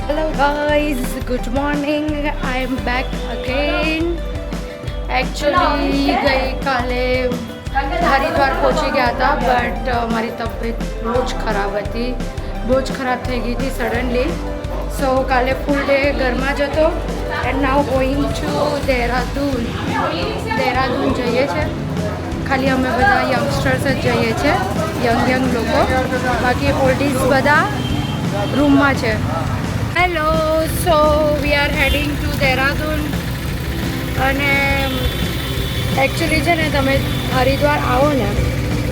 Hello guys, good morning. I am back again. Actually ગઈકાલે હરિદ્વાર પહોંચી ગયા હતા બટ મારી તબિયત બહુ જ ખરાબ હતી, બહુ જ ખરાબ થઈ ગઈ હતી સડનલી. સો કાલે ફૂલ ડે ઘરમાં જ હતો and now going to Dehradun જઈએ છીએ. ખાલી અમે બધા યંગસ્ટર્સ જ જઈએ છીએ, યંગ લોકો, બાકી ઓલ્ડીઝ બધા રૂમમાં છે. Hello, so we are heading to Dehradun. અને એકચ્યુઅલી છે ને, તમે હરિદ્વાર આવો ને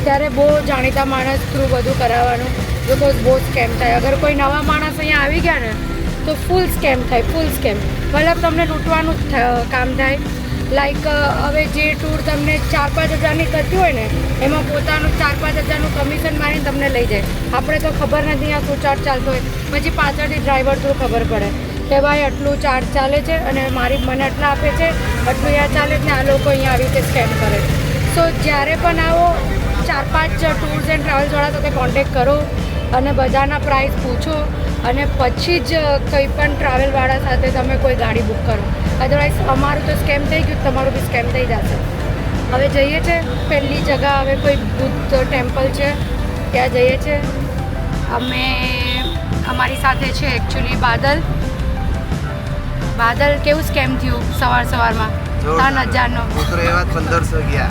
ત્યારે બહુ જાણીતા માણસ થ્રુ બધું કરાવવાનું, બિકોઝ બહુ સ્કેમ થાય. અગર કોઈ નવા માણસ અહીંયા આવી ગયા ને તો ફૂલ સ્કેમ થાય, ફૂલ સ્કેમ. મતલબ તમને લૂંટવાનું જ કામ થાય. લાઈક હવે જે ટૂર તમને 4-5 હજારની કરતી હોય ને એમાં પોતાનું 4-5 હજારનું કમિશન મારીને તમને લઈ જાય. આપણે તો ખબર નથી આ શું ચાર્જ ચાલતો હોય, પછી પાછળથી ડ્રાઈવર થ્રુ ખબર પડે કે ભાઈ આટલું ચાર્જ ચાલે છે અને મને આટલા આપે છે, આટલું અહીંયા ચાલે છે ને આ લોકો અહીંયા આવી રીતે સ્કેમ કરે. સો જ્યારે પણ આવો 4-5 ટૂર્સ એન્ડ ટ્રાવેલ્સવાળા સાથે કોન્ટેક્ટ કરો અને બધાના પ્રાઇસ પૂછો અને પછી જ કંઈ પણ ટ્રાવેલવાળા સાથે તમે કોઈ ગાડી બુક કરો. અદરવાઇઝ અમારું તો સ્કેમ થઈ ગયું, તમારું બી સ્કેમ થઈ જશે. હવે જઈએ છીએ પહેલી જગ્યા, હવે કોઈ બુદ્ધ ટેમ્પલ છે ત્યાં જઈએ છીએ અમે. અમારી સાથે છે એકચ્યુઅલી બાદલ. કેવું સ્કેમ થયું સવારમાં 3,000નો? 1500 ગયા.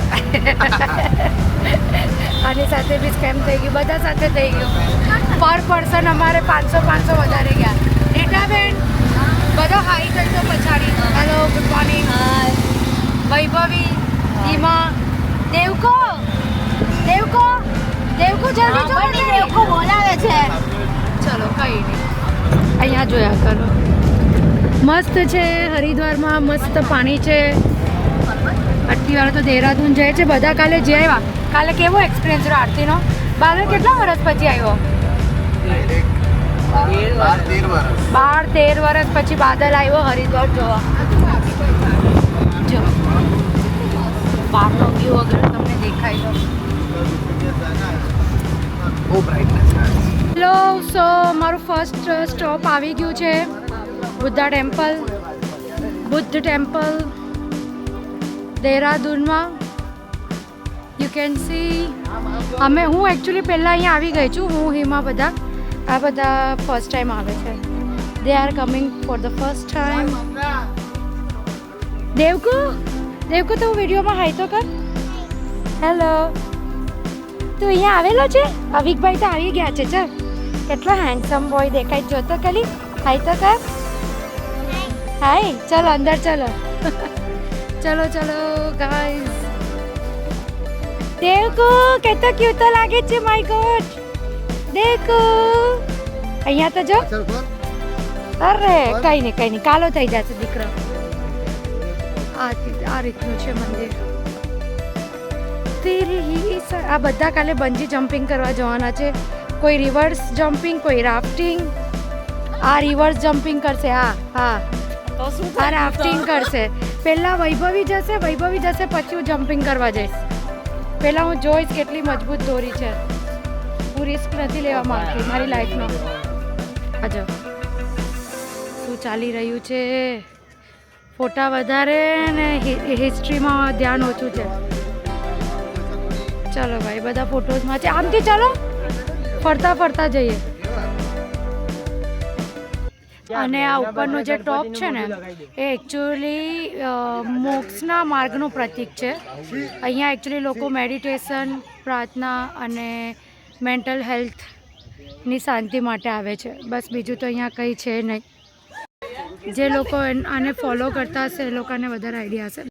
આની સાથે બી સ્કેમ થઈ ગયું, બધા સાથે થઈ ગયું. પર પર્સન અમારે 500 વધારે ગયા. રીટાબેન બધો હાઈ કરતો પછાડી. Hello, good morning. વૈભવી, હિમા, દેવકો જલ્દી જો, દેવકો બોલાવે છે. ચલો કંઈ નહીં, અહીંયા જોયા કરો. મસ્ત છે હરિદ્વારમાં, મસ્ત પાણી છે. આટલી વાર તો દેહરાદૂન જાય છે બધા. કાલે જઈ આવ્યા. કાલે કેવો એક્સપિરિયન્સ રહ્યો આરતીનો? બાદલ કેટલા વર્ષ પછી આવ્યો? 12-13 વર્ષ પછી બાદલ આવ્યો હરિદ્વાર જોવા. જો બહારનો વ્યૂ વગર તમને દેખાય તો. હેલો, સો મારું ફર્સ્ટ સ્ટોપ આવી ગયું છે બુદ્ધ ટેમ્પલ દેહરાદૂનમાં. યુ કેન સી હું એકચ્યુઅલી પહેલાં અહીંયા આવી ગઈ છું. હું હિમા બધા ફર્સ્ટ ટાઈમ આવે છે. They are coming for the first time. દેવકુ તો વિડીયોમાં હાઈ તો કર. હેલો, તું અહીંયા આવેલો છે? અવિકભાઈ તો આવી ગયા છે. ચાલ, કેટલો હેન્ડસમ બોય દેખાય, જોતો ખાલી. હાઈ તો કર. હાય, ચલો અંદર ચલો. ચલો ગાઈઝ. દેવકુ કેટલો ક્યુટ તો લાગે છે. માય ગોડ, દેવકુ અહીંયા તો જો. અરે કઈ નહીં, કાલો થઈ જશે દીકરો. આ રીતનું છે મંદિર. આ બધા કાલે બંજી જમ્પિંગ કરવા જવાના છે. કોઈ રિવર્સ જમ્પિંગ, કોઈ રાફ્ટિંગ. આ રિવર્સ જમ્પિંગ કરશે. હા આ રાફ્ટિંગ કરશે. પહેલાં વૈભવી જશે પછી હું જમ્પિંગ કરવા જઈશ. પહેલાં હું જોઈશ કેટલી મજબૂત દોરી છે. હું રિસ્ક નથી લેવા માંગતી મારી લાઈફનો. આજો શું ચાલી રહ્યું છે. ફોટા વધારે ને હિસ્ટ્રીમાં ધ્યાન ઓછું છે. ચલો ભાઈ, બધા ફોટોઝમાં છે. આમથી ચાલો, ફરતા જઈએ. અને આ ઉપરનો જે ટોપ છે ને એ એકચ્યુઅલી મોક્ષના માર્ગનું પ્રતીક છે. અહીંયા એકચ્યુઅલી લોકો મેડિટેશન, પ્રાર્થના અને મેન્ટલ હેલ્થની શાંતિ માટે આવે છે. બસ બીજું તો અહીંયા કંઈ છે નહીં. જે લોકો આને ફોલો કરતા હશે એ લોકોને વધારે આઈડિયા હશે.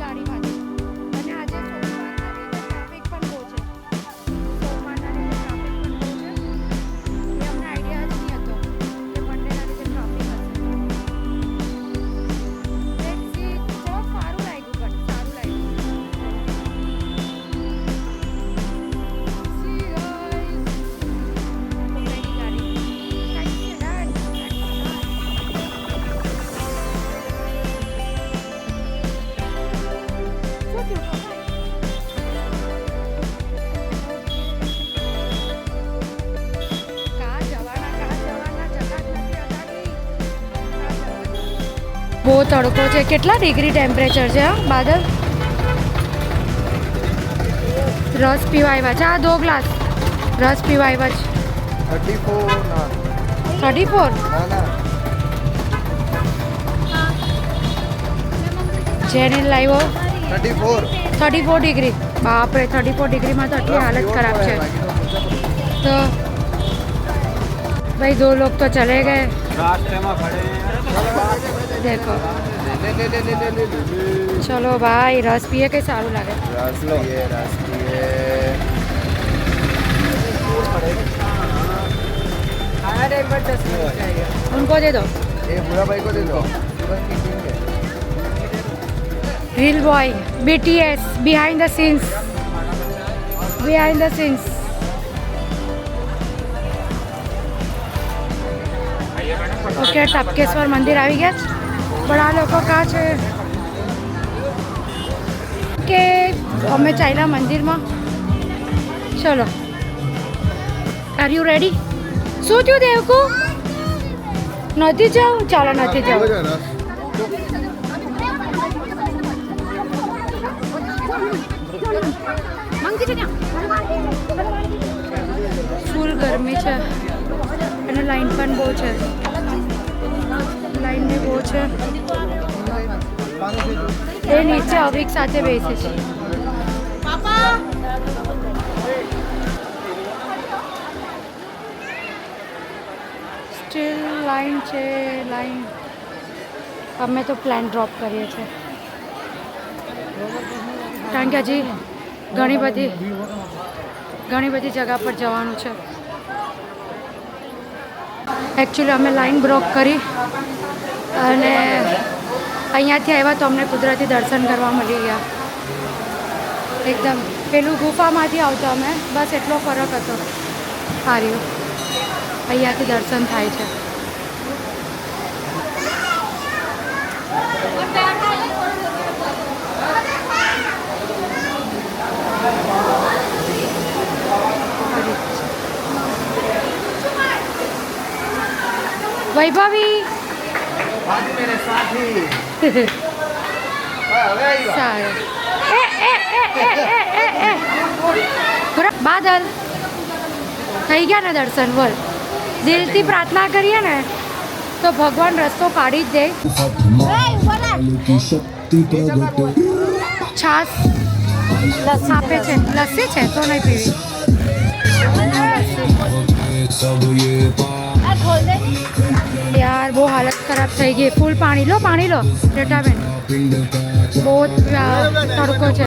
ગાડી બહુ તડકો છે. કેટલા ડિગ્રી ટેમ્પરેચર છે બાદલ? રસ પીવા આવ્યા છે. આ 2 ગ્લાસ રસ પીવા આવ્યા છે. 34 ના 34 ના જેને લાવ્યો 34 ડિગ્રી. બાપરે 34 ડિગ્રીમાં તો આટલી હાલત ખરાબ છે. तो भाई 2 लोग तो चले गए. रास्ते में खड़े हैं. देखो चलो भाई रस पिए के सारू लगे. रस पिए उनको दे दो. ये बुरा भाई को दे दो. Reel boy BTS behind the scenes. Okay Tapkeshwar મંદિર આવી ગયા છે. પણ આ લોકો કાં છે કે અમે ચાલ્યા મંદિરમાં. ચલો આર યુ રેડી? શું થયું દેવકુ? નથી જાઉં? ચાલો નથી જાઉં. ફૂલ ગરમી છે અને લાઈન પણ બહુ છે. લાઈન બી બહુ છે. એ નીચે અવિક સાથે બેસે છે. સ્ટીલ લાઈન છે. લાઈન અમે તો પ્લાન ડ્રોપ કરીએ છીએ કારણ કે હજી ઘણી બધી જગા પર જવાનું છે. એકચ્યુઅલી અમે લાઈન બ્લોક કરી અને અહીંયાથી આવ્યા તો અમને કુદરતી દર્શન કરવા મળી ગયા. એકદમ પેલું ગુફામાંથી આવતા અમે, બસ એટલો ફરક હતો. સારું અહીંયાથી દર્શન થાય છે. વૈભવી સારું. બાદલ થઈ ગયા ને દર્શન? બોલ, દિલથી પ્રાર્થના કરીએ ને તો ભગવાન રસ્તો કાઢી જ દે. છાસ આપે છે. લસ્સી છે તો નહીં પીવી. યાર બહુ હાલત ખરાબ થઈ ગઈ. ફૂલ પાણી લો રેટાબેન. બહુ તડકો છે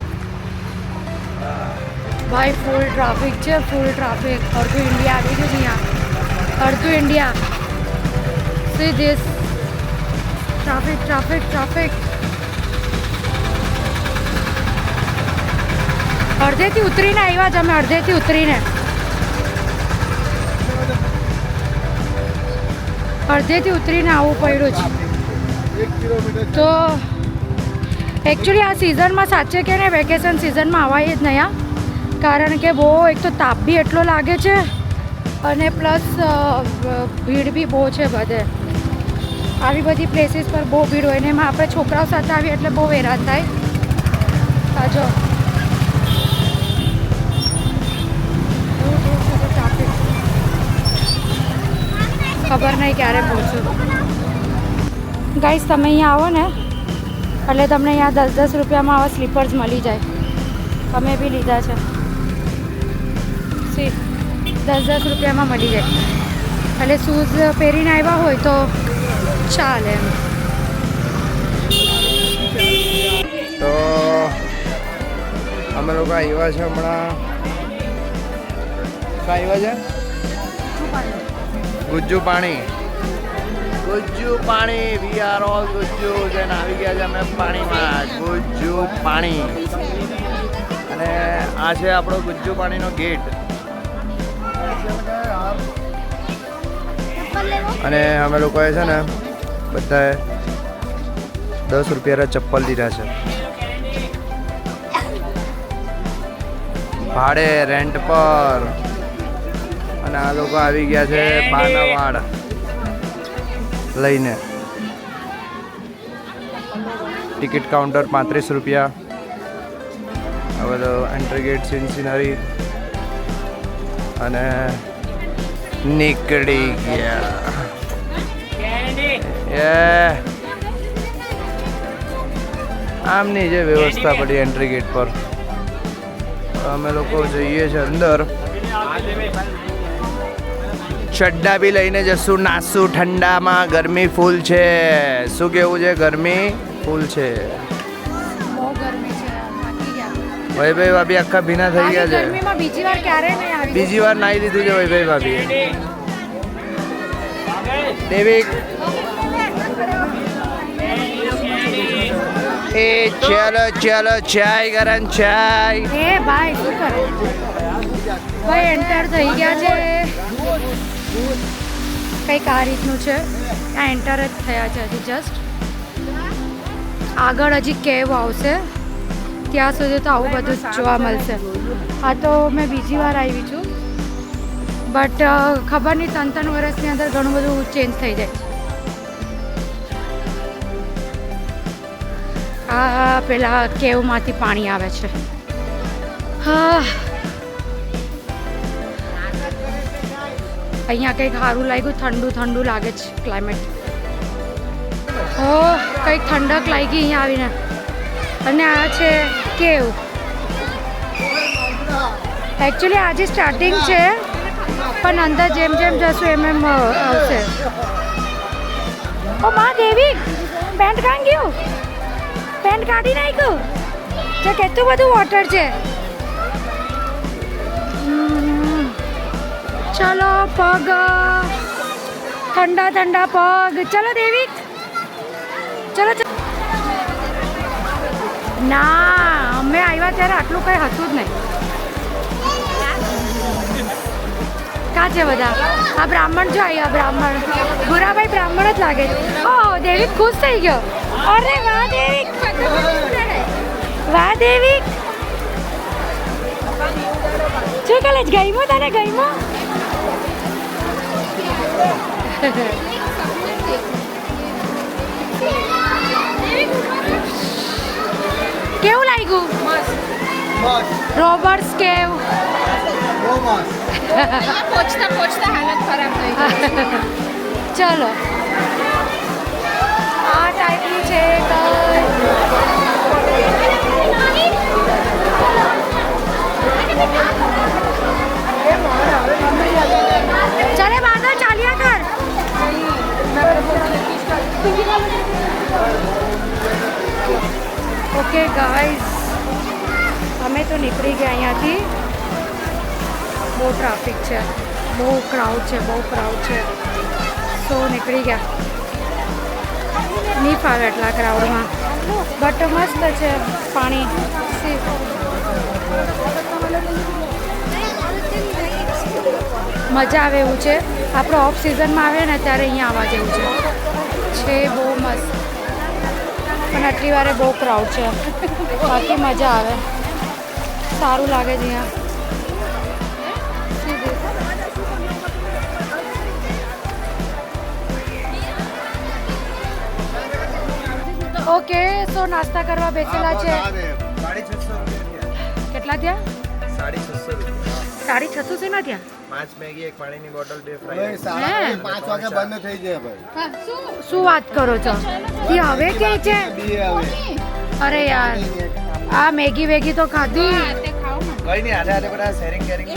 ભાઈ. ફૂલ ટ્રાફિક છે. અડધું ઇન્ડિયા આવી ગયું અહીંયા. અડધું ઇન્ડિયા. See this traffic. અડધેથી ઉતરીને આવ્યા જ અમે. અડધેથી ઉતરીને આવવું પડ્યું છે. તો એકચ્યુઅલી આ સિઝનમાં સાચે કે ને વેકેશન સિઝનમાં આવાય જ નહીં. કારણ કે બહુ એક તો તાપ બી એટલો લાગે છે અને પ્લસ ભીડ બી બહુ છે બધે. આવી બધી પ્લેસીસ પર બહુ ભીડ હોય ને એમાં આપણે છોકરાઓ સાથે આવીએ એટલે બહુ હેરાન થાય. જો ખબર નહીં ક્યારે પહોંચું. ગાઈસ તમે અહીંયા આવો ને એટલે તમને અહીંયા 10-10 રૂપિયામાં આવા સ્લીપર્સ મળી જાય. અમે બી લીધા છે. 10-10 રૂપિયામાં મળી જાય. એટલે શૂઝ પહેરીને આવ્યા હોય તો ચાલે એમ. તો અમે લોકો આવ્યા છે હમણાં. શું આવ્યા છે? ગુજ્જુ પાણી. We are all Gujju. જેને આવી ગયા છે અમે પાણીમાં. ગુજ્જુ પાણી. અને આ છે આપણો ગુજ્જુ પાણીનો ગેટ. અને અમે લોકોએ છે ને બધાએ 10 રૂપિયાના ચપ્પલ લીધા છે ભાડે, રેન્ટ પર. અને આ લોકો આવી ગયા છે બાના વાડ લઈને. ટિકિટ કાઉન્ટર 35 રૂપિયા. આ બધો એન્ટ્રી ગેટ સિનરી અને નીકળી ગયા. આમની જે વ્યવસ્થા પડી એન્ટ્રી ગેટ પર. અમે લોકો જઈએ છીએ અંદર. ચડ્ડા બી લઈને જશું, નાસું ઠંડામાં. ગરમી ફૂલ છે. શું કેવું છે? ગરમી ફૂલ છે. બહુ ગરમી છે, થાકી ગયા. ભાઈ ભાભી આખા ભીના થઈ ગયા છે. ગરમીમાં બીજી વાર ક્યારે નહીં આવી. બીજી વાર નાહી લીધું છે ભાઈ ભાભી. દેવિક એ ચલો ચલો ચાય ગરમ ચાય. એ ભાઈ શું કરે? ભાઈ એન્ટર થઈ ગયા છે. કંઈક આ રીતનું છે. આ એન્ટર જ થયા છે હજી જસ્ટ. આગળ હજી કેવ આવશે, ત્યાં સુધી તો આવું બધું જ જોવા મળશે. આ તો મેં બીજી વાર આવી છું, બટ ખબર નહીં 3 વર્ષની અંદર ઘણું બધું ચેન્જ થઈ જાય. આ પેલા કેવમાંથી પાણી આવે છે. હા, અહીંયા કંઈક સારું લાગ્યું. ઠંડુ ઠંડુ લાગે છે ક્લાઇમેટ. કંઈક ઠંડક લાગી અહીંયા આવીને. અને આ છે કેવ. એકચ્યુઅલી આજે સ્ટાર્ટિંગ છે, પણ અંદર જેમ જેમ જશું એમ આવશે. ઓ માં દેવી, પેન્ટ કાં ગયું? પેન્ટ કાઢી નાખ્યું છે. કેટલું બધું વોટર છે. ચલો પગ ઠંડા ઠંડા પગ. ચલો દેવી, ચલો. ના, અમે આવ્યા ત્યારે આટલું કંઈ હતું જ નહીં. કાં છે બધા? આ બ્રાહ્મણ જો આવ્યા. બ્રાહ્મણ ભૂરાભાઈ બ્રાહ્મણ જ લાગે છે. ઓ દેવિક ખુશ થઈ ગયો. અરે વાહ દેવિક, વાહ દેવિક. શું કરે? ગઈમો તને? ગઈમો? કેવું લાગ્યું? રોબર્ટ્સ કેવ. પહોંચતા પહોંચતા હાલત ખરાબ થઈ ગઈ. ચલો, આ ટાઈપની છે. ચાલે બાદલ ચાલ્યા કર. ઓકે ગાઈઝ, અમે તો નીકળી ગયા અહીંયાથી. બહુ ટ્રાફિક છે, બહુ ક્રાઉડ છે, બહુ ક્રાઉડ છે. સો નીકળી ગયા. નહીં ફાવે એટલા ક્રાઉડમાં, બટ મસ્ત છે પાણી. મજા આવે એવું છે. આપણો ઓફ સિઝનમાં આવે ને ત્યારે અહીંયા આવવા જેવું છે. બહુ મસ્ત, પણ આટલી વારે બહુ ક્રાઉડ છે. બાકી મજા આવે, સારું લાગે છે અહીંયા. ઓકે, સો નાસ્તા કરવા બેસેલા છે. કેટલા થયા? 650 છે ના ત્યાં? 5 મેગી, 1 પાણીની બોટલ, 2 ફ્રાઈ. 5 વાગે બંધ થઈ જાય ભાઈ. શું વાત કરો છો? ત્યાં હવે કે છે? અરે યાર, આ મેગી વેગી તો ખાધી. કઈ નહીં, આધે આધે બધા શેરિંગ કેરિંગ.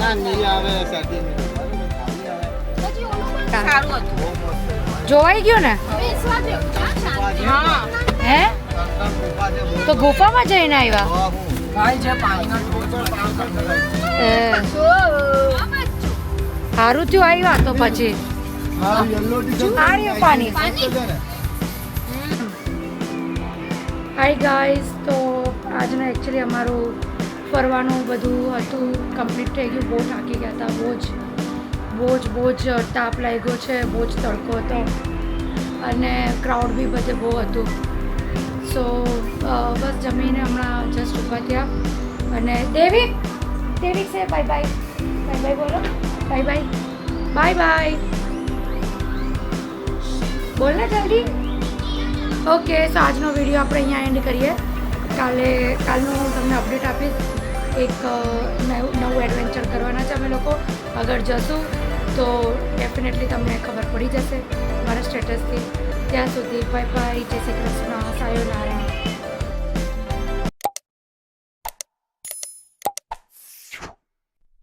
ના નહીં આવે શરદી નહીં. સારું હતું. જોવાઈ ગયું ને? હા, હે તો ગુફામાં જઈને આવ્યા. સારું થયું આવ્યા તો પછી. આ રહ્યું પાણી. હાય ગાઈઝ, તો આજનું એકચ્યુઅલી અમારું ફરવાનું બધું હતું કમ્પ્લીટ થઈ ગયું. બહુ થાકી ગયા હતા. બહુ જ તાપ લાગ્યો છે. બહુ જ તડકો હતો અને ક્રાઉડ બી બધે બહુ હતું. સો બસ જમીને હમણાં જસ્ટ ઊભા થયા. અને દેવિક છે બાય બાય બોલો. બાય બાય બોલ ને જલ્દી. ઓકે, સો આજનો વિડીયો આપણે અહીંયા એન્ડ કરીએ. કાલનું હું તમને અપડેટ આપીશ. એક નવું એડવેન્ચર કરવાના છે અમે લોકો. અગર જશું તો ડેફિનેટલી તમને ખબર પડી જશે મારા સ્ટેટસથી. ત્યાં સુધી બાય બાય, જય શ્રી કૃષ્ણ, સાયોનારા.